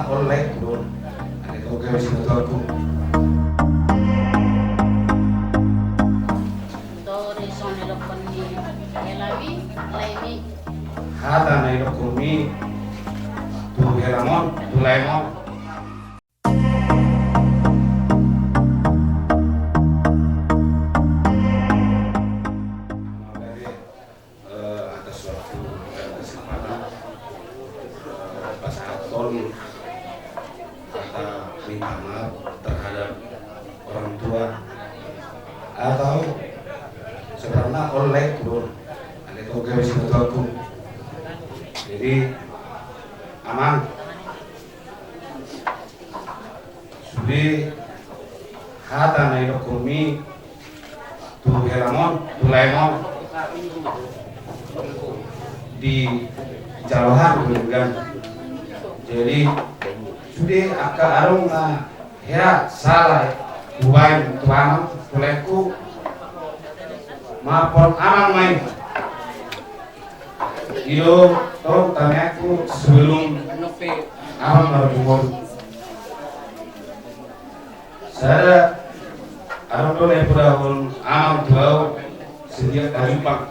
oleh dulu. Ada kau kau sih betul aku. Tori sono lo konni elawi laimi Hata na ilo kumi tu helamon tu laimon. Atas suatu kesempatan pas Katon kata minta maaf terhadap orang tua atau sebenarnya oleh dulu. Ada kau kau sih betul aku. Jadi aman. Sudah hata na ilo kumi tu helamon tu laimon di jalohan bukan. Jadi sudah akak arung ya salah bukan tuan kuleku maupun amang main iyo tau tanya aku sebelum amang berbumur saya arung dulu yang pun amang tuau sejak kalimpang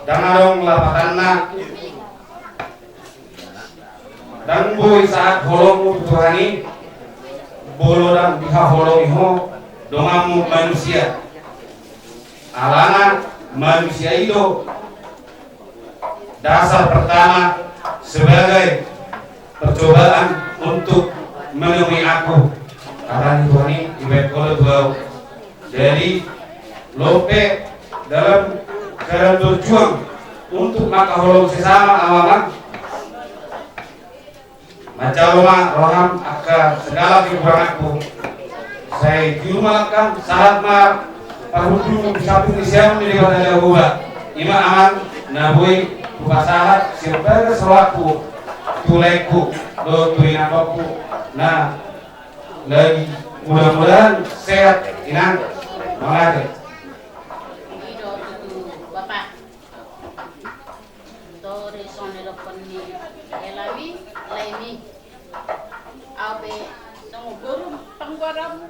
dan arung lapatanna dan boy saat holong Tuhani bolo dan biha holong iho dongamu manusia alana manusia itu dasar pertama sebagai percobaan untuk menemui aku karena Tuhani ibet kolo tuau. Jadi lope dalam keadaan berjuang untuk maka holong sesama amaman macaloma roham akka segala kekuranganku saya diumalkan saat ma pahudu sapu siam di kota Jawa ima aman nabui bukasahat sebagai selaku tuleku do tuinapaku nah lagi mudah-mudahan sehat inang mangade ido tu bapak Tori sono lo konni elawi laimi abe sono guru pangwaram